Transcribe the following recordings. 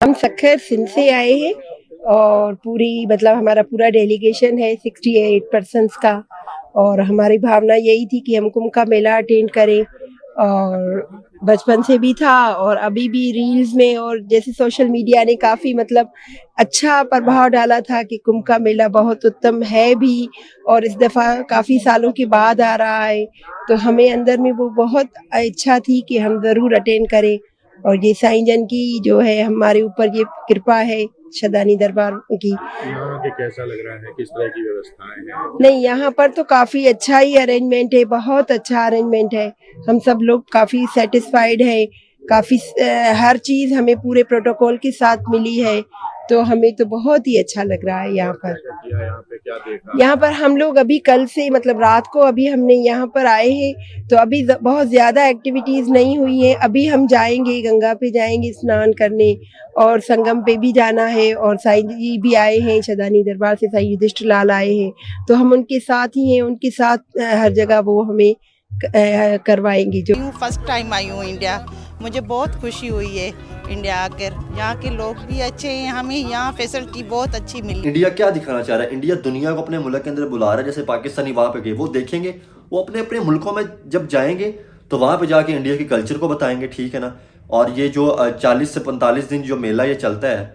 हम सक्खर सिंध से आए हैं और पूरी मतलब हमारा पूरा डेलीगेशन है 68 पर्सन्स का। और हमारी भावना यही थी कि हम कुंभ का मेला अटेंड करें और बचपन से भी था और अभी भी रील्स में और जैसे सोशल मीडिया ने काफ़ी मतलब अच्छा प्रभाव डाला था कि कुंभ का मेला बहुत उत्तम है भी और इस दफ़ा काफ़ी सालों के बाद आ रहा है। तो हमें अंदर में वो बहुत इच्छा थी कि हम ज़रूर अटेंड करें और ये साईं जन की जो है हमारे ऊपर ये कृपा है शदानी दरबार की। यहाँ आके कैसा लग रहा है? किस तरह की व्यवस्थाएं हैं? नहीं, यहाँ पर तो काफ़ी अच्छा ही अरेंजमेंट है, बहुत अच्छा अरेंजमेंट है। हम सब लोग काफ़ी सैटिस्फाइड हैं, काफ़ी हर चीज़ हमें पूरे प्रोटोकॉल के साथ मिली है, तो हमें तो बहुत ही अच्छा लग रहा है यहाँ पर। क्या किया यहाँ पे, क्या देखा? यहाँ पर हम लोग अभी कल से मतलब रात को अभी हमने यहाँ पर आए हैं, तो अभी बहुत ज़्यादा एक्टिविटीज़ नहीं हुई हैं। अभी हम जाएँगे, गंगा पे जाएँगे स्नान करने और संगम पे भी जाना है और साईं जी भी आए हैं, शदानी दरबार से साईं युधिष्ठिर लाल आए हैं, तो हम उनके साथ ही हैं, उनके साथ हर जगह वो हमें करवाएँगे जो। फर्स्ट टाइम आई हूँ इंडिया, मुझे बहुत खुशी हुई है इंडिया आकर। यहाँ के लोग भी अच्छे हैं, हमें यहाँ फैसिलिटी बहुत अच्छी मिली। इंडिया क्या दिखाना चाह रहा है? इंडिया दुनिया को अपने मुल्क के अंदर बुला रहा है। जैसे पाकिस्तानी वहां पे गए, वो देखेंगे, वो अपने अपने मुल्कों में जब जाएंगे तो वहां पे जाके इंडिया के कल्चर को बताएंगे, ठीक है ना। और ये जो 40 से 45 दिन जो मेला ये चलता है,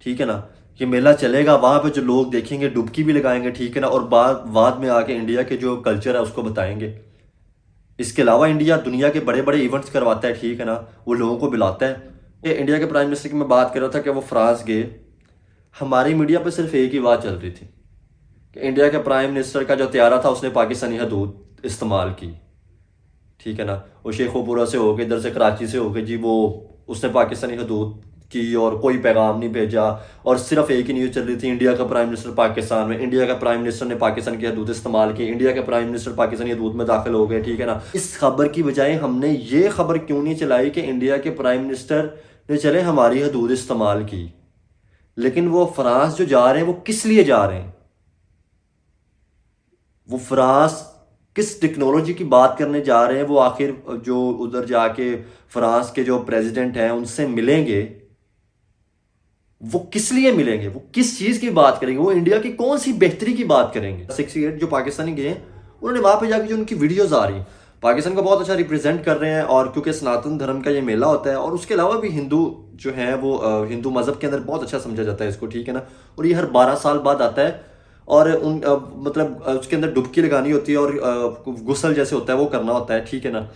ठीक है ना, ये मेला चलेगा, वहां पे जो लोग देखेंगे डुबकी भी लगाएंगे, ठीक है ना, और बाद में आके इंडिया के जो कल्चर है उसको बताएंगे। इसके अलावा इंडिया दुनिया के बड़े बड़े इवेंट्स करवाता है, ठीक है ना, वो लोगों को बुलाता है। ये इंडिया के प्राइम मिनिस्टर की मैं बात कर रहा था कि वो फ्रांस गए। हमारी मीडिया पे सिर्फ एक ही बात चल रही थी कि इंडिया के प्राइम मिनिस्टर का जो त्यारा था उसने पाकिस्तानी हदूद इस्तेमाल की, ठीक है ना। वो शेखोपुरा से होके, इधर से कराची से होके जी, वो उसने पाकिस्तानी हदूद की और कोई पैगाम नहीं भेजा। और सिर्फ एक ही न्यूज़ चल रही थी, इंडिया का प्राइम मिनिस्टर पाकिस्तान में, इंडिया का प्राइम मिनिस्टर ने पाकिस्तान की हदूद इस्तेमाल की, इंडिया के प्राइम मिनिस्टर पाकिस्तानी हदूद में दाखिल हो गए, ठीक है ना। इस खबर की बजाय हमने ये खबर क्यों नहीं चलाई कि इंडिया के प्राइम मिनिस्टर ने चले हमारी हदूद इस्तेमाल की। लेकिन वो फ्रांस जो जा रहे हैं वो किस लिए जा रहे हैं? वो फ्रांस किस टेक्नोलॉजी की बात करने जा रहे हैं? वो आखिर जो उधर जाके फ्रांस के जो प्रेसिडेंट हैं उनसे मिलेंगे, वो किस लिए मिलेंगे? वो किस चीज की बात करेंगे? वो इंडिया की कौन सी बेहतरी की बात करेंगे? 68 जो पाकिस्तानी गए हैं, उन्होंने वहां पे जाके जो उनकी वीडियोस आ रही पाकिस्तान को बहुत अच्छा रिप्रेजेंट कर रहे हैं। और क्योंकि सनातन धर्म का ये मेला होता है, और उसके अलावा भी हिंदू जो है वो हिंदू मजहब के अंदर बहुत अच्छा समझा जाता है इसको, ठीक है ना। और ये हर 12 साल बाद आता है और मतलब उसके अंदर डुबकी लगानी होती है और गुसल जैसे होता है वो करना होता है, ठीक है ना।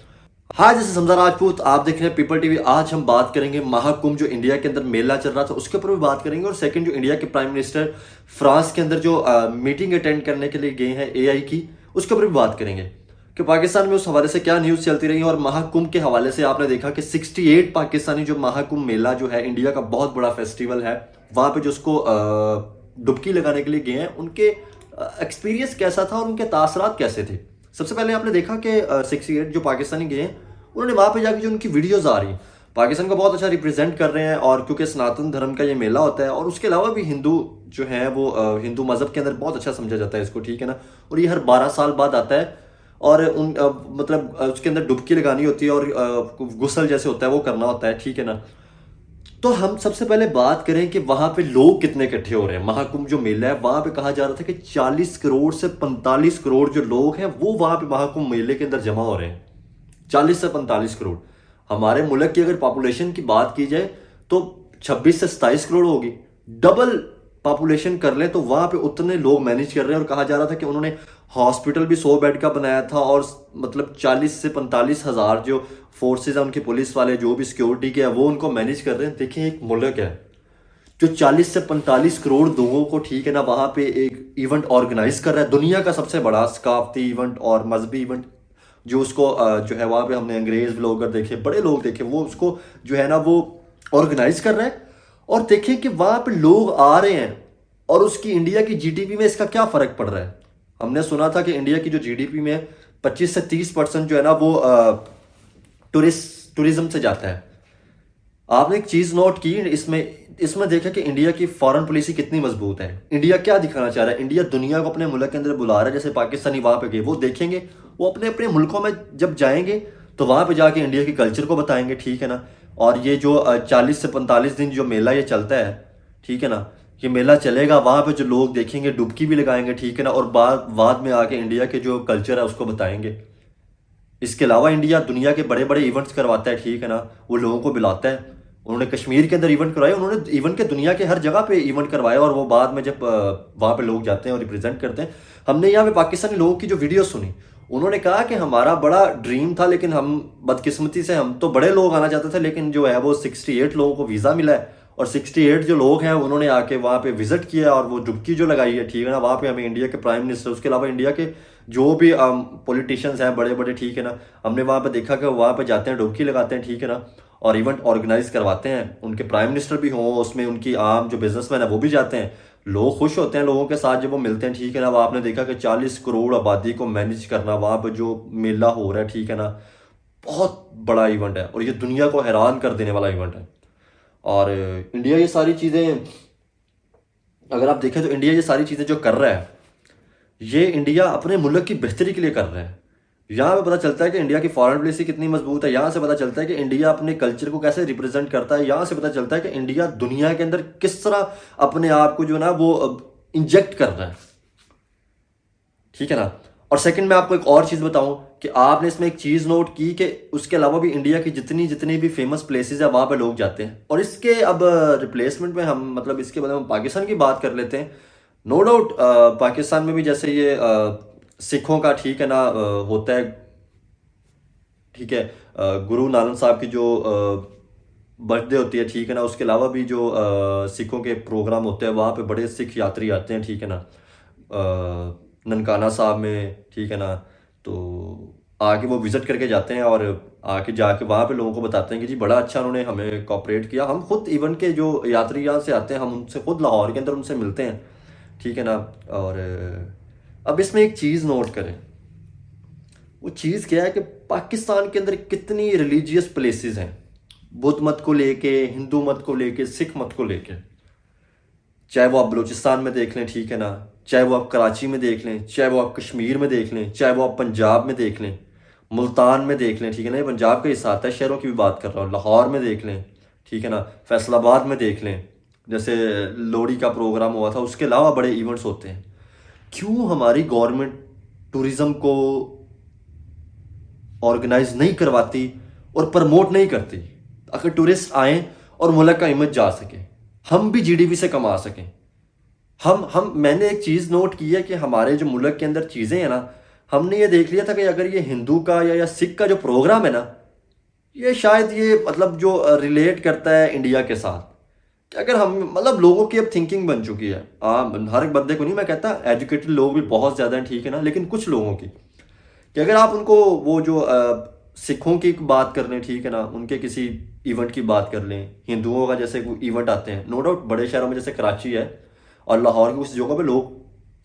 हाँ, जैसे समझा राजपूत, आप देख रहे हैं पीपल टीवी। आज हम बात करेंगे महाकुंभ जो इंडिया के अंदर मेला चल रहा था उसके ऊपर भी बात करेंगे। और सेकंड, जो इंडिया के प्राइम मिनिस्टर फ्रांस के अंदर जो मीटिंग अटेंड करने के लिए गए हैं एआई की, उसके ऊपर भी बात करेंगे कि पाकिस्तान में उस हवाले से क्या न्यूज़ चलती रही। और महाकुंभ के हवाले से आपने देखा कि 68 पाकिस्तानी जो महाकुंभ मेला जो है इंडिया का बहुत बड़ा फेस्टिवल है, वहाँ पे जो उसको डुबकी लगाने के लिए गए हैं, उनके एक्सपीरियंस कैसा था और उनके तासरात कैसे थे। सबसे पहले आपने देखा कि 68 जो पाकिस्तानी गए हैं, उन्होंने वहाँ पे जाके जो उनकी वीडियोस आ रही पाकिस्तान को बहुत अच्छा रिप्रेजेंट कर रहे हैं। और क्योंकि सनातन धर्म का ये मेला होता है, और उसके अलावा भी हिंदू जो है वो हिंदू मजहब के अंदर बहुत अच्छा समझा जाता है इसको, ठीक है ना। और ये हर 12 साल बाद आता है और मतलब उसके अंदर डुबकी लगानी होती है और गुसल जैसे होता है वो करना होता है, ठीक है ना। तो हम सबसे पहले बात करें कि वहां पे लोग कितने इकट्ठे हो रहे हैं। महाकुंभ जो मेला है, वहां पे कहा जा रहा था कि 40 करोड़ से 45 करोड़ जो लोग हैं वो वहां पे महाकुंभ मेले के अंदर जमा हो रहे हैं। 40 से 45 करोड़। हमारे मुल्क की अगर पॉपुलेशन की बात की जाए तो 26 से 27 करोड़ होगी। डबल पॉपुलेशन कर ले तो वहां पे उतने लोग मैनेज कर रहे हैं। और कहा जा रहा था कि उन्होंने हॉस्पिटल भी 100 बेड का बनाया था और मतलब 40 से 45 हजार जो फोर्सेज है उनके पुलिस वाले जो भी सिक्योरिटी के है वो उनको मैनेज कर रहे हैं। देखिए, एक मुल्क है जो 40 से 45 करोड़ लोगों को, ठीक है ना, वहां पे एक इवेंट ऑर्गेनाइज कर रहा है, दुनिया का सबसे बड़ा सकाफती इवेंट और मजहबी इवेंट, जो उसको जो है वहां पे हमने अंग्रेज ब्लॉगर देखे, बड़े लोग देखे, वो उसको जो है ना वो ऑर्गेनाइज कर रहे हैं। और देखिए कि वहां पे लोग आ रहे हैं और उसकी इंडिया की जीडीपी में इसका क्या फर्क पड़ रहा है। हमने सुना था कि इंडिया की जो जीडीपी में 25 से 30% जो है ना वो टूरिज्म से जाता है। आपने एक चीज नोट की इसमें देखा कि इंडिया की फॉरेन पॉलिसी कितनी मजबूत है। इंडिया क्या दिखाना चाह रहा है? इंडिया दुनिया को अपने मुल्क के अंदर बुला रहा है। जैसे पाकिस्तानी वहां पे गए, वो देखेंगे, वो अपने अपने मुल्कों में जब जाएंगे तो वहां पे जाके इंडिया के कल्चर को बताएंगे, ठीक है ना। और ये जो 40 से 45 दिन जो मेला ये चलता है, ठीक है ना, ये मेला चलेगा, वहाँ पे जो लोग देखेंगे डुबकी भी लगाएंगे, ठीक है ना, और बाद में आके इंडिया के जो कल्चर है उसको बताएंगे। इसके अलावा इंडिया दुनिया के बड़े बड़े इवेंट्स करवाता है, ठीक है ना, वो लोगों को बुलाता है। उन्होंने कश्मीर के अंदर इवेंट करवाए, उन्होंने इवेंट के दुनिया के हर जगह पे इवेंट करवाया, और वो बाद में जब वहाँ पे लोग जाते हैं और रिप्रेजेंट करते हैं। हमने यहाँ पे पाकिस्तानी लोगों की जो वीडियो सुनी, उन्होंने कहा कि हमारा बड़ा ड्रीम था, लेकिन हम बदकिस्मती से, हम तो बड़े लोग आना चाहते थे, लेकिन जो है वो 68 लोगों को वीज़ा मिला है, और 68 जो लोग हैं उन्होंने आके वहाँ पे विजिट किया और वो डुबकी जो लगाई है, ठीक है ना, वहाँ पे हमें इंडिया के प्राइम मिनिस्टर, उसके अलावा इंडिया के जो भी पॉलिटिशियंस हैं बड़े बड़े, ठीक है ना, हमने वहाँ पे देखा कि वहाँ पे जाते हैं, डुबकी लगाते हैं, ठीक है ना, और इवेंट ऑर्गेनाइज करवाते हैं। उनके प्राइम मिनिस्टर भी हों उसमें, उनकी आम जो बिजनेसमैन है वो भी जाते हैं। लोग खुश होते हैं लोगों के साथ जब वो मिलते हैं, ठीक है ना। वो आपने देखा कि 40 करोड़ आबादी को मैनेज करना, वहाँ पर जो मेला हो रहा है, ठीक है ना, बहुत बड़ा इवेंट है और ये दुनिया को हैरान कर देने वाला इवेंट है। और इंडिया ये सारी चीज़ें, अगर आप देखें तो इंडिया ये सारी चीज़ें जो कर रहा है, ये इंडिया अपने मुल्क की बेहतरी के लिए कर रहा है। यहाँ पे पता चलता है कि इंडिया की फॉरेन पॉलिसी कितनी मजबूत है। यहाँ से पता चलता है कि इंडिया अपने कल्चर को कैसे रिप्रेजेंट करता है। यहाँ से पता चलता है कि इंडिया दुनिया के अंदर किस तरह अपने आप को जो है ना वो इंजेक्ट कर रहा है, ठीक है ना। और सेकंड मैं आपको एक और चीज़ बताऊं कि आपने इसमें एक चीज़ नोट की कि उसके अलावा भी इंडिया की जितनी भी फेमस प्लेसेस है वहाँ पे लोग जाते हैं। और इसके अब रिप्लेसमेंट में हम, मतलब इसके बाद हम पाकिस्तान की बात कर लेते हैं। नो डाउट पाकिस्तान में भी जैसे ये सिखों का, ठीक है ना, होता है, ठीक है, गुरु नानक साहब की जो बर्थडे होती है, ठीक है ना, उसके अलावा भी जो सिखों के प्रोग्राम होते हैं वहाँ पे बड़े सिख यात्री आते हैं, ठीक है ना, ननकाना साहब में, ठीक है ना, तो आके वो विज़िट करके जाते हैं और आके जाके वहाँ पे लोगों को बताते हैं कि जी बड़ा अच्छा उन्होंने हमें कोऑपरेट किया। हम खुद इवन के जो यात्री यहाँ से आते हैं, हम उनसे खुद लाहौर के अंदर उनसे मिलते हैं, ठीक है ना। और अब इसमें एक चीज़ नोट करें, वो चीज़ क्या है कि पाकिस्तान के अंदर कितनी रिलीजियस प्लेसेस हैं, बुद्ध मत को लेके, हिंदू मत को लेके, सिख मत को लेके। चाहे वो आप बलूचिस्तान में देख लें, ठीक है ना, चाहे वो आप कराची में देख लें, चाहे वो आप कश्मीर में देख लें, चाहे वो आप पंजाब में देख लें, मुल्तान में देख लें, ठीक है ना, ये पंजाब का हिस्सा आता है, शहरों की भी बात कर रहा हूँ, लाहौर में देख लें, ठीक है ना, फैसलाबाद में देख लें, जैसे लोहड़ी का प्रोग्राम हुआ था, उसके अलावा बड़े इवेंट्स होते हैं। क्यों हमारी गवर्नमेंट टूरिज़्म को ऑर्गेनाइज नहीं करवाती और प्रमोट नहीं करती? अगर टूरिस्ट आएँ और मुल्क का इमेज जा सके, हम भी जीडीपी से कमा सकें। मैंने एक चीज़ नोट की है कि हमारे जो मुल्क के अंदर चीज़ें हैं ना, हमने ये देख लिया था कि अगर ये हिंदू का या सिख का जो प्रोग्राम है ना, ये शायद ये मतलब जो रिलेट करता है इंडिया के साथ, कि अगर हम, मतलब लोगों की अब थिंकिंग बन चुकी है, हर एक बंदे को नहीं मैं कहता, एजुकेटेड लोग भी बहुत ज़्यादा हैं, ठीक है ना, लेकिन कुछ लोगों की, कि अगर आप उनको वो जो सिखों की बात कर लें, ठीक है ना, उनके किसी इवेंट की बात कर लें, हिंदुओं का जैसे कोई इवेंट आते हैं, नो डाउट बड़े शहरों में जैसे कराची है और लाहौर की उस जगह पे लोग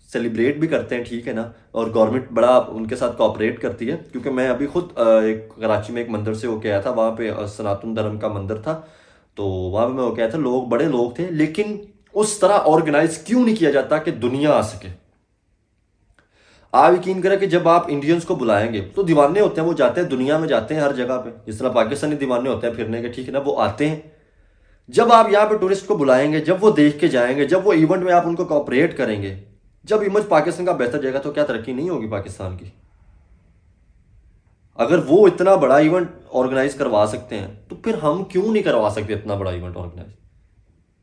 सेलिब्रेट भी करते हैं, ठीक है ना, और गवर्नमेंट बड़ा उनके साथ कोऑपरेट करती है। क्योंकि मैं अभी खुद एक कराची में एक मंदिर से होके आया था, वहाँ पे सनातन धर्म का मंदिर था, तो वहाँ पे मैं होके आया था, लोग बड़े लोग थे, लेकिन उस तरह ऑर्गेनाइज क्यों नहीं किया जाता कि दुनिया आ सके। आप यकीन करें कि जब आप इंडियंस को बुलाएंगे तो दीवाने होते हैं, वो जाते हैं, दुनिया में जाते हैं हर जगह पे, जिस तरह पाकिस्तानी दीवाने होते हैं फिरने के, ठीक है ना, वो आते हैं। जब आप यहाँ पे टूरिस्ट को बुलाएंगे, जब वो देख के जाएंगे, जब वो इवेंट में आप उनको कोऑपरेट करेंगे, जब इमेज पाकिस्तान का बेहतर जाएगा, तो क्या तरक्की नहीं होगी पाकिस्तान की? अगर वो इतना बड़ा इवेंट ऑर्गेनाइज करवा सकते हैं तो फिर हम क्यों नहीं करवा सकते इतना बड़ा इवेंट ऑर्गेनाइज?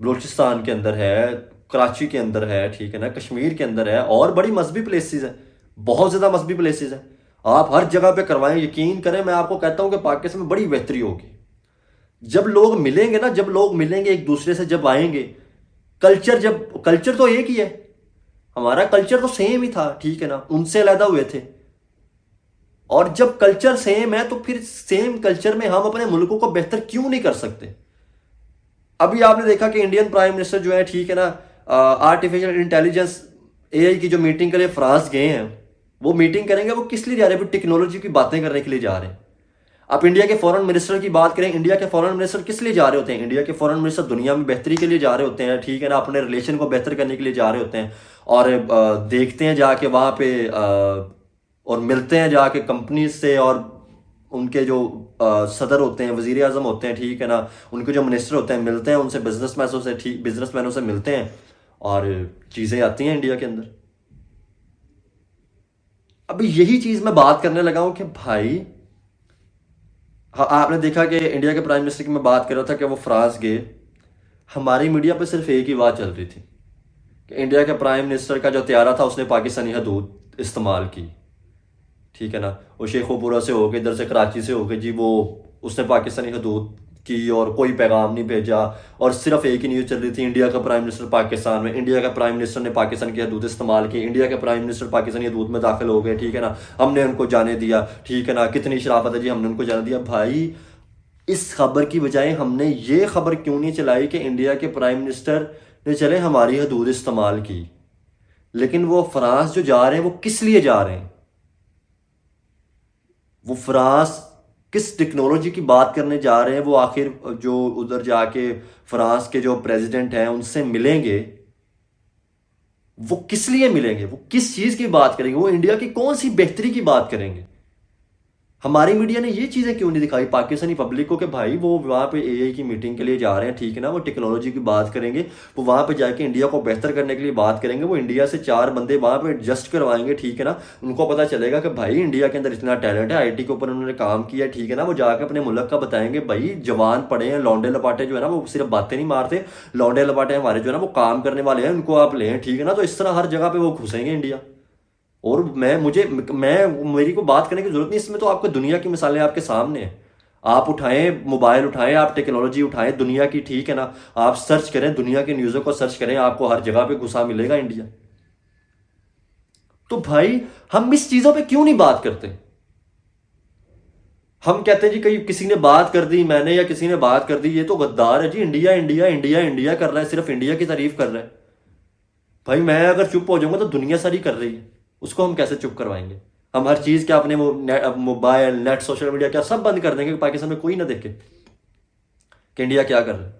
बलूचिस्तान के अंदर है, कराची के अंदर है, ठीक है ना, कश्मीर के अंदर है, और बड़ी मजहबी प्लेसेस है, बहुत ज़्यादा मजहबी प्लेसेस है। आप हर जगह पे करवाएं, यकीन करें, मैं आपको कहता हूं कि पाकिस्तान में बड़ी बेहतरी होगी। जब लोग मिलेंगे ना, जब लोग मिलेंगे एक दूसरे से, जब आएंगे, कल्चर तो एक ही है, हमारा कल्चर तो सेम ही था, ठीक है ना, उनसे अलग हुए थे। और जब कल्चर सेम है तो फिर सेम कल्चर में हम अपने मुल्कों को बेहतर क्यों नहीं कर सकते? अभी आपने देखा कि इंडियन प्राइम मिनिस्टर जो है, ठीक है ना, आर्टिफिशियल इंटेलिजेंस AI की जो मीटिंग के लिए फ्रांस गए हैं, वो मीटिंग करेंगे, वो किस लिए जा रहे हैं? टेक्नोलॉजी की बातें करने के लिए जा रहे हैं। आप इंडिया के फॉरेन मिनिस्टर की बात करें, इंडिया के फॉरेन मिनिस्टर किस लिए जा रहे होते हैं? इंडिया के फॉरेन मिनिस्टर दुनिया में बेहतरी के लिए जा रहे होते हैं, ठीक है ना, अपने रिलेशन को बेहतर करने के लिए जा रहे होते हैं, और देखते हैं जाके वहाँ पे और मिलते हैं जाके कंपनी से, और उनके जो सदर होते हैं, वजीर आजम होते हैं, ठीक है ना, उनके जो मिनिस्टर होते हैं, मिलते हैं उनसे, बिजनेसमैनों से मिलते हैं और चीज़ें आती हैं इंडिया के अंदर। अभी यही चीज़ मैं बात करने लगा हूं कि भाई, हाँ, आपने देखा कि इंडिया के प्राइम मिनिस्टर की मैं बात कर रहा था कि वो फ्रांस गए। हमारी मीडिया पे सिर्फ एक ही बात चल रही थी कि इंडिया के प्राइम मिनिस्टर का जो त्यारा था उसने पाकिस्तानी हदूद इस्तेमाल की, ठीक है ना, वो शेखोपुरा से होके, इधर से कराची से होके जी, वो उसने पाकिस्तानी हदूद की और कोई पैगाम नहीं भेजा। और सिर्फ एक ही न्यूज़ चल रही थी, इंडिया का प्राइम मिनिस्टर पाकिस्तान में, इंडिया का प्राइम मिनिस्टर ने पाकिस्तान की हदूद इस्तेमाल की, इंडिया के प्राइम मिनिस्टर पाकिस्तानी हदूद में दाखिल हो गए, ठीक है ना, हमने उनको जाने दिया, ठीक है ना, कितनी शराफत है जी, हमने उनको जाने दिया। भाई, इस खबर की बजाय हमने ये खबर क्यों नहीं चलाई कि इंडिया के प्राइम मिनिस्टर ने चले हमारी हदूद इस्तेमाल की, लेकिन वो फ्रांस जो जा रहे हैं वो किस लिए जा रहे हैं? वो फ्रांस किस टेक्नोलॉजी की बात करने जा रहे हैं? वो आखिर जो उधर जाके फ्रांस के जो प्रेसिडेंट हैं उनसे मिलेंगे, वो किस लिए मिलेंगे? वो किस चीज़ की बात करेंगे? वो इंडिया की कौन सी बेहतरी की बात करेंगे? हमारी मीडिया ने ये चीज़ें क्यों नहीं दिखाई पाकिस्तानी पब्लिक को कि भाई वो वहाँ पे एआई की मीटिंग के लिए जा रहे हैं, ठीक है ना, वो टेक्नोलॉजी की बात करेंगे, वो वहाँ पे जाके इंडिया को बेहतर करने के लिए बात करेंगे, वो इंडिया से 4 बंदे वहाँ पे एडजस्ट करवाएंगे, ठीक है ना, उनको पता चलेगा कि भाई इंडिया के अंदर इतना टैलेंट है, आईटी के ऊपर उन्होंने काम किया, ठीक है ना, वो जाकर अपने मुल्क का बताएंगे भाई जवान पड़े हैं, लौंडे लपाटे जो है ना वो सिर्फ बातें नहीं मारते, लौंडे लपाटे हमारे जो है ना वो काम करने वाले हैं, उनको आप लें, ठीक है ना। तो इस तरह हर जगह पे वो घुसेंगे इंडिया। और मेरी को बात करने की जरूरत नहीं, इसमें तो आपको दुनिया की मिसालें आपके सामने हैं। आप उठाएं, मोबाइल उठाएं, आप टेक्नोलॉजी उठाएं दुनिया की, ठीक है ना, आप सर्च करें, दुनिया की न्यूज़ों को सर्च करें, आपको हर जगह पे घुसा मिलेगा इंडिया। तो भाई, हम इस चीजों पे क्यों नहीं बात करते? हम कहते हैं जी कहीं किसी ने बात कर दी, मैंने या किसी ने बात कर दी, ये तो गद्दार है जी, इंडिया इंडिया इंडिया इंडिया कर रहा है, सिर्फ इंडिया की तारीफ कर रहा है। भाई, मैं अगर चुप हो जाऊंगा तो दुनिया सारी कर रही है, उसको हम कैसे चुप करवाएंगे? हम हर चीज़ क्या अपने मोबाइल, नेट, सोशल मीडिया क्या सब बंद कर देंगे, पाकिस्तान में कोई ना देखे कि इंडिया क्या कर रहा है?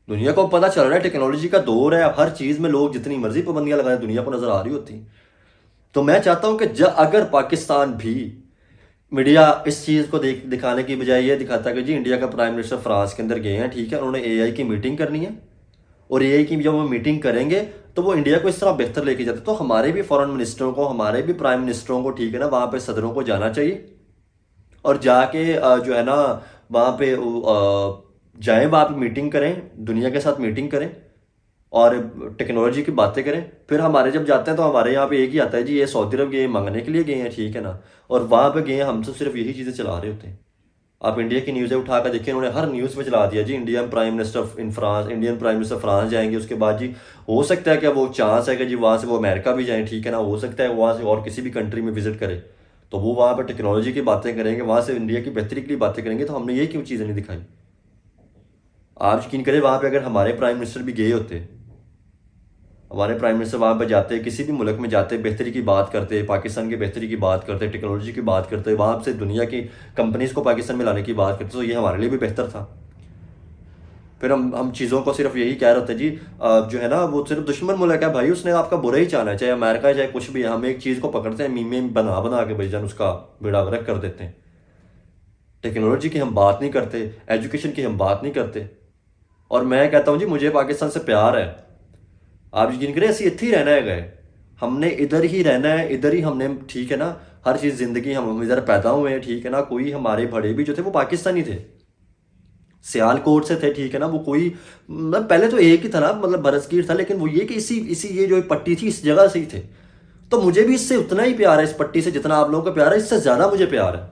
दुनिया को पता चल रहा है, टेक्नोलॉजी का दौर है, अब हर चीज़ में लोग जितनी मर्जी पाबंदियां लगाए दुनिया को नजर आ रही होती। तो मैं चाहता हूं कि अगर पाकिस्तान भी मीडिया इस चीज़ को दिखाने की बजाय ये दिखाता है कि जी इंडिया का प्राइम मिनिस्टर फ्रांस के अंदर गए हैं, ठीक है, उन्होंने एआई की मीटिंग करनी है, और एआई की जब वो मीटिंग करेंगे तो वो इंडिया को इस तरह बेहतर लेके जाते, तो हमारे भी फॉरेन मिनिस्टरों को, हमारे भी प्राइम मिनिस्टरों को, ठीक है ना, वहाँ पे सदरों को जाना चाहिए और जाके जो है ना वहाँ पे जाएं, वहाँ पे मीटिंग करें, दुनिया के साथ मीटिंग करें और टेक्नोलॉजी की बातें करें। फिर हमारे जब जाते हैं तो हमारे यहाँ पे एक ही आता है जी, ये सऊदी अरब गए मांगने के लिए गए हैं, ठीक है ना, और वहाँ पे गए हम तो सिर्फ यही चीज़ें चला रहे होते हैं। आप इंडिया की न्यूज़ें उठा कर देखिए, उन्होंने हर न्यूज़ में चला दिया जी इंडियन प्राइम मिनिस्टर फ्रांस जाएंगे, उसके बाद जी हो सकता है कि वो चांस है कि जी वहाँ से वो अमेरिका भी जाएं, ठीक है ना, हो सकता है वहाँ से और किसी भी कंट्री में विजिट करे, तो वो वहाँ पर टेक्नोलॉजी की बातें करेंगे, वहाँ से इंडिया की बेहतरी के लिए बातें करेंगे। तो हमने ये क्यों चीज़ें नहीं दिखाई? आप यकीन करें, वहाँ पर अगर हमारे प्राइम मिनिस्टर भी गए होते, हमारे प्राइम मिनिस्टर वहाँ पर जाते, किसी भी मुल्क में जाते, बेहतरी की बात करते, पाकिस्तान की बेहतरी की बात करते, टेक्नोलॉजी की बात करते, वहाँ से दुनिया की कंपनीज को पाकिस्तान में लाने की बात करते, तो ये हमारे लिए भी बेहतर था। फिर हम चीज़ों को सिर्फ यही कह रहे थे जी जो है ना वो सिर्फ दुश्मन मुल्क है भाई, उसने आपका बुरा ही चाहना है, चाहे अमेरिका चाहे कुछ भी। हम एक चीज़ को पकड़ते हैं, मीमे बना बना के भाईजान उसका बेड़ा गर्क कर देते हैं। टेक्नोलॉजी की हम बात नहीं करते, एजुकेशन की हम बात नहीं करते। और मैं कहता हूँ जी मुझे पाकिस्तान से प्यार है, आप यकीन करें, ऐसे इतने ही रहना है, गए हमने इधर ही रहना है, इधर ही हमने, ठीक है ना, हर चीज़ ज़िंदगी हम इधर पैदा हुए हैं, ठीक है ना। कोई हमारे बड़े भी जो थे वो पाकिस्तानी थे, सियालकोट से थे, ठीक है ना, वो कोई मतलब पहले तो एक ही था ना, मतलब बरसगीर था, लेकिन वो ये कि इसी ये जो पट्टी थी इस जगह से ही थे। तो मुझे भी इससे उतना ही प्यार है, इस पट्टी से जितना आप लोगों का प्यार है, इससे ज़्यादा मुझे प्यार है।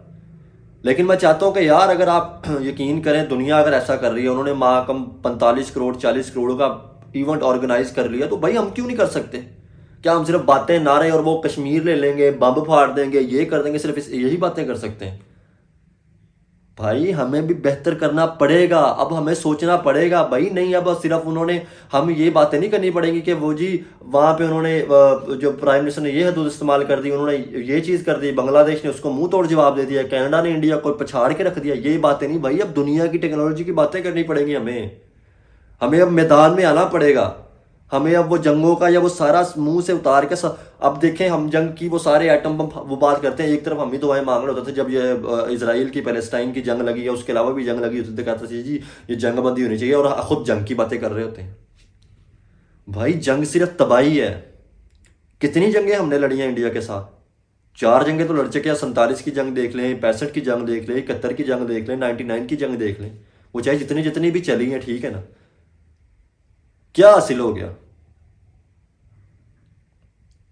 लेकिन मैं चाहता हूँ कि यार अगर आप यकीन करें, दुनिया अगर ऐसा कर रही है, उन्होंने माँ कम 45 करोड़ 40 करोड़ का इवेंट ऑर्गेनाइज कर लिया, तो भाई हम क्यों नहीं कर सकते? क्या हम सिर्फ बातें नारे और वो कश्मीर ले लेंगे, बम फाड़ देंगे, ये कर देंगे, सिर्फ यही बातें कर सकते हैं? भाई हमें भी बेहतर करना पड़ेगा, अब हमें सोचना पड़ेगा भाई। नहीं अब सिर्फ उन्होंने, हम ये बातें नहीं करनी पड़ेंगी कि वो जी वहाँ पे उन्होंने जो प्राइम मिनिस्टर ने ये हदूद इस्तेमाल कर दी, उन्होंने ये चीज़ कर दी, बांग्लादेश ने उसको मुंह तोड़ जवाब दे दिया, कनाडा ने इंडिया को पछाड़ के रख दिया, ये बातें नहीं भाई। अब दुनिया की टेक्नोलॉजी की बातें करनी पड़ेंगी, हमें अब मैदान में आना पड़ेगा, हमें अब वो जंगों का या वो सारा मुंह से उतार के अब देखें हम जंग की वो सारे एटम बम वो बात करते हैं, एक तरफ हम ही दुआएं मांग रहे होते थे जब ये इसराइल की पैलेस्टाइन की जंग लगी है, उसके अलावा भी जंग लगी होती थी, कहते थे जी ये जंग बंदी होनी चाहिए, और खुद जंग की बातें कर रहे होते हैं। भाई जंग सिर्फ तबाही है। कितनी जंगें हमने लड़ी हैं इंडिया के साथ? 4 जंगें तो लड़ चुके हैं। 47 की जंग देख लें, 65 की जंग देख लें, 71 की जंग देख लें, 99 की जंग देख लें, वो चाहे जितनी जितनी भी चली हैं, ठीक है ना। क्या हासिल हो गया?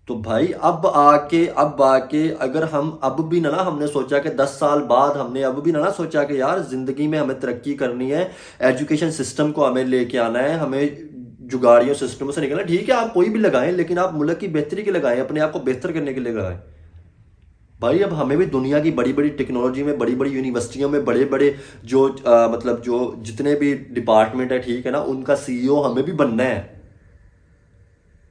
तो भाई अब आके अगर हम अब भी ना हमने सोचा कि 10 साल बाद हमने अब भी ना सोचा कि यार जिंदगी में हमें तरक्की करनी है, एजुकेशन सिस्टम को हमें लेके आना है, हमें जुगाड़ियों सिस्टमों से निकलना। ठीक है आप कोई भी लगाएं, लेकिन आप मुल्क की बेहतरी के लगाएं, अपने आप को बेहतर करने के लिए लगाएं। भाई अब हमें भी दुनिया की बड़ी बड़ी टेक्नोलॉजी में, बड़ी बड़ी यूनिवर्सिटियों में, बड़े बड़े जो मतलब जो जितने भी डिपार्टमेंट है, ठीक है ना, उनका CEO हमें भी बनना है।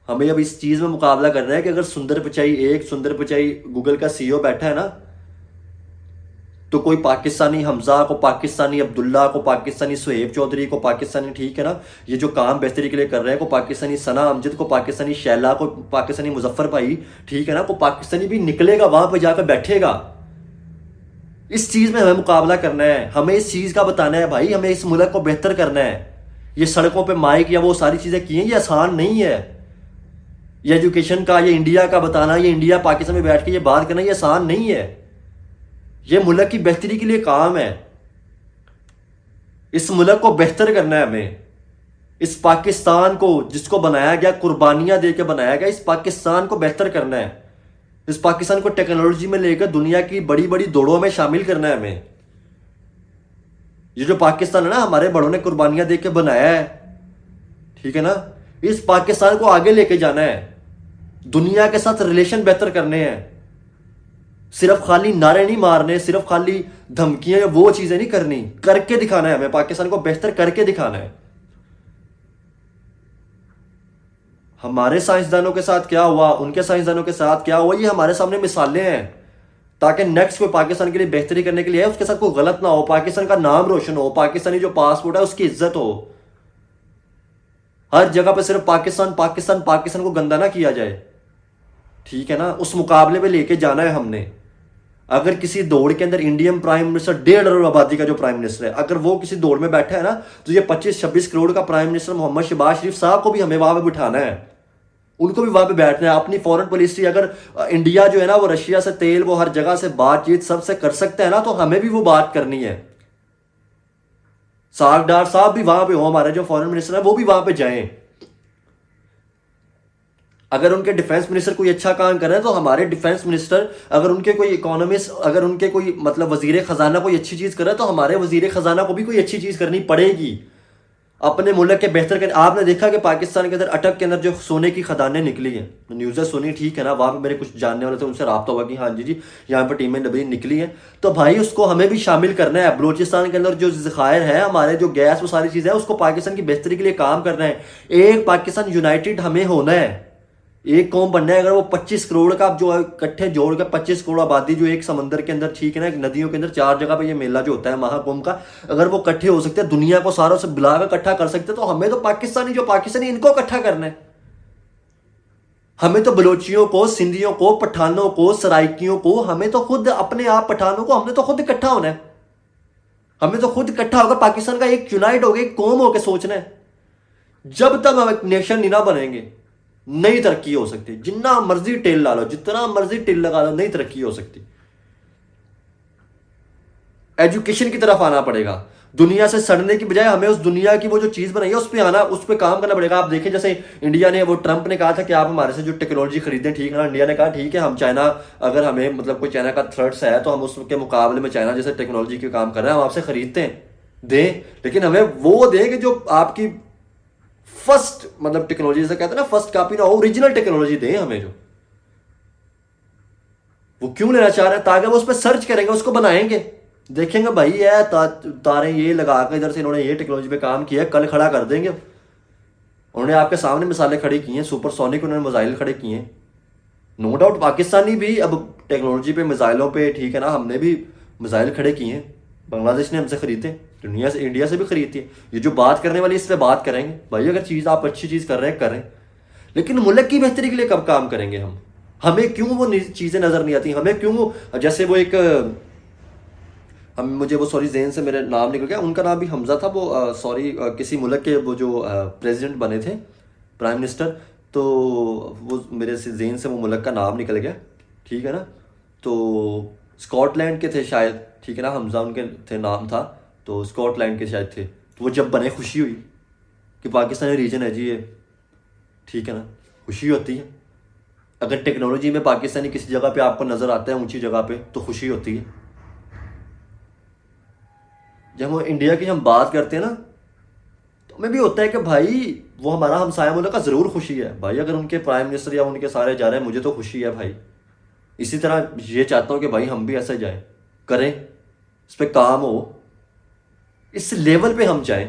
हमें अब इस चीज में मुकाबला करना है कि अगर सुंदर पिचाई गूगल का CEO बैठा है ना, तो कोई पाकिस्तानी हमजा को, पाकिस्तानी अब्दुल्ला को, पाकिस्तानी सुहेब चौधरी को, पाकिस्तानी, ठीक है ना, ये जो काम बेहतरी के लिए कर रहे हैं, को पाकिस्तानी सना अमजद को, पाकिस्तानी शैला को, पाकिस्तानी मुजफ्फर भाई, ठीक है ना, को पाकिस्तानी भी निकलेगा, वहां पर जाकर बैठेगा। इस चीज में हमें मुकाबला करना है, हमें इस चीज का बताना है भाई, हमें इस मुल्क को बेहतर करना है। ये सड़कों पर माइक या वो सारी चीजें की हैं, ये आसान नहीं है। ये एजुकेशन का, ये इंडिया का बताना, ये इंडिया पाकिस्तान में बैठ के ये बात करना, ये आसान नहीं है। ये मुल्क की बेहतरी के लिए काम है। इस मुल्क को बेहतर करना है हमें। इस पाकिस्तान को जिसको बनाया गया, कुर्बानियां देकर बनाया गया, इस पाकिस्तान को बेहतर करना है। इस पाकिस्तान को टेक्नोलॉजी में लेकर दुनिया की बड़ी बड़ी दौड़ों में शामिल करना है हमें। ये जो पाकिस्तान है ना, हमारे बड़ों ने कुर्बानियां देकर बनाया है, ठीक है ना, इस पाकिस्तान को आगे लेके जाना है। दुनिया के साथ रिलेशन बेहतर करने हैं। सिर्फ खाली नारे नहीं मारने, सिर्फ खाली धमकियां, वो चीजें नहीं करनी, करके दिखाना है हमें। पाकिस्तान को बेहतर करके दिखाना है। हमारे साइंसदानों के साथ क्या हुआ, उनके साइंसदानों के साथ क्या हुआ, ये हमारे सामने मिसालें हैं, ताकि नेक्स्ट कोई पाकिस्तान के लिए बेहतरी करने के लिए है, उसके साथ कोई गलत ना हो, पाकिस्तान का नाम रोशन हो, पाकिस्तानी जो पासपोर्ट है उसकी इज्जत हो। हर जगह पे सिर्फ पाकिस्तान पाकिस्तान पाकिस्तान को गंदा ना किया जाए, ठीक है ना। उस मुकाबले में लेके जाना है हमने। अगर किसी दौड़ के अंदर इंडियन प्राइम मिनिस्टर 1.5 करोड़ आबादी का जो प्राइम मिनिस्टर है, अगर वो किसी दौड़ में बैठा है ना, तो ये 25-26 करोड़ का प्राइम मिनिस्टर मोहम्मद शहबाज शरीफ साहब को भी हमें वहां पे बिठाना है, उनको भी वहां पे बैठना है। अपनी फॉरेन पॉलिसी, अगर इंडिया जो है ना वो रशिया से तेल, वो हर जगह से बातचीत सबसे कर सकता है ना, तो हमें भी वो बात करनी है। सागडार साहब भी वहां पे हो, हमारे जो फॉरेन मिनिस्टर है वो भी वहां पे जाएं। अगर उनके डिफेंस मिनिस्टर कोई अच्छा काम कर रहे हैं, तो हमारे डिफेंस मिनिस्टर, अगर उनके कोई इकोनॉमिस्ट, अगर उनके कोई मतलब वजीर खजाना कोई अच्छी चीज कर रहा है, तो हमारे वजीर खजाना को भी कोई अच्छी चीज करनी पड़ेगी अपने मुल्क के बेहतर करने। आपने देखा कि पाकिस्तान के अंदर अटक के अंदर जो सोने की खदानें निकली हैं, न्यूज़ें सुनी, ठीक है ना, वहां पे मेरे कुछ जानने वाले थे, उनसे रब्ता हुआ कि हाँ जी यहाँ पर टीमें नबी निकली हैं, तो भाई उसको हमें भी शामिल करना है। बलूचिस्तान के अंदर जो ज़खायर है हमारे, जो गैस, वो सारी चीज़ें हैं, उसको पाकिस्तान की बेहतरी के लिए काम करना है। एक पाकिस्तान यूनाइटेड हमें होना है, एक कौम बनना है। अगर वो 25 करोड़ का जो इकट्ठे जोड़ के 25 करोड़ आबादी जो एक समंदर के अंदर, ठीक है ना, एक नदियों के अंदर 4 जगह पे ये मेला जो होता है महाकुंभ का, अगर वो इकट्ठे हो सकते हैं, दुनिया को सारों से बुलाकर इकट्ठा कर सकते हैं, तो हमें तो पाकिस्तानी इनको इकट्ठा करना है। हमें तो बलोचियों को, सिंधियों को, पठानों को, सराइकियों को, हमें तो खुद अपने आप पठानों को हमने तो खुद इकट्ठा होना है। हमें तो खुद इकट्ठा होकर पाकिस्तान का एक यूनाइट होकर, एक कौम होकर सोचना है। जब तक हम एक नेशन नहीं ना बनेंगे, नहीं तरक्की हो सकती। जितना मर्जी टेल ला लो, जितना मर्जी टेल लगा लो, नहीं तरक्की हो सकती। एजुकेशन की तरफ आना पड़ेगा। दुनिया से सड़ने की बजाय हमें उस दुनिया की वो जो चीज बनाई है उस पर आना, उस पर काम करना पड़ेगा। आप देखें जैसे इंडिया ने, वो ट्रंप ने कहा था कि आप हमारे से जो टेक्नोलॉजी खरीदें, ठीक है ना, इंडिया ने कहा ठीक है, हम चाइना, अगर हमें मतलब कोई चाइना का थ्रेट्स है, तो हम उसके मुकाबले में चाइना जैसे टेक्नोलॉजी के काम कर रहे हैं, हम आपसे खरीदते हैं, दें, लेकिन हमें वो दें कि जो आपकी फर्स्ट मतलब टेक्नोलॉजी से कहते हैं ना, फर्स्ट कॉपी ना, ओरिजिनल टेक्नोलॉजी दें हमें। जो वो क्यों लेना चाह रहे हैं, ताकि वो उस पर सर्च करेंगे, उसको बनाएंगे, देखेंगे भाई ये तारें ये लगा कर इधर से इन्होंने ये टेक्नोलॉजी पे काम किया, कल खड़ा कर देंगे। उन्होंने आपके सामने मिसालें खड़ी की हैं, सुपरसोनिक उन्होंने मिसाइल खड़े किए हैं। नो डाउट पाकिस्तानी भी अब टेक्नोलॉजी पे, मिसाइलों पे, ठीक है ना, हमने भी मिसाइल खड़े किए हैं। बांग्लादेश ने हमसे खरीदे, दुनिया से, इंडिया से भी खरीदती है। ये जो बात करने वाली, इस पर बात करेंगे भाई। अगर चीज़ आप अच्छी चीज़ कर रहे हैं, करें। लेकिन मुल्क की बेहतरी के लिए कब काम करेंगे हम? हमें क्यों वो चीज़ें नज़र नहीं आती? हमें क्यों, जैसे वो एक हम मुझे वो सॉरी जेन से मेरा नाम निकल गया, उनका नाम भी हमजा था, वो सॉरी किसी मुल्क के वो जो प्रेसिडेंट बने थे, प्राइम मिनिस्टर, तो वो मेरे से जेन से वो मुल्क का नाम निकल गया, ठीक है ना। तो स्कॉटलैंड के थे शायद, ठीक है ना, हमजा उनके थे नाम था, तो स्कॉटलैंड के शायद थे। तो वो जब बने खुशी हुई कि पाकिस्तानी रीजन है जी ये, ठीक है ना, खुशी होती है। अगर टेक्नोलॉजी में पाकिस्तानी किसी जगह पे आपको नज़र आता है ऊंची जगह पे तो खुशी होती है। जब हम इंडिया की हम बात करते हैं ना तो हमें भी होता है कि भाई वो हमारा हमसाया मुल्क का ज़रूर खुशी है भाई, अगर उनके प्राइम मिनिस्टर या उनके सारे जा रहे हैं मुझे तो खुशी है भाई। इसी तरह ये चाहता हूँ कि भाई हम भी ऐसे जाएं, करें, इस पर काम हो, इस लेवल पे हम जाएं।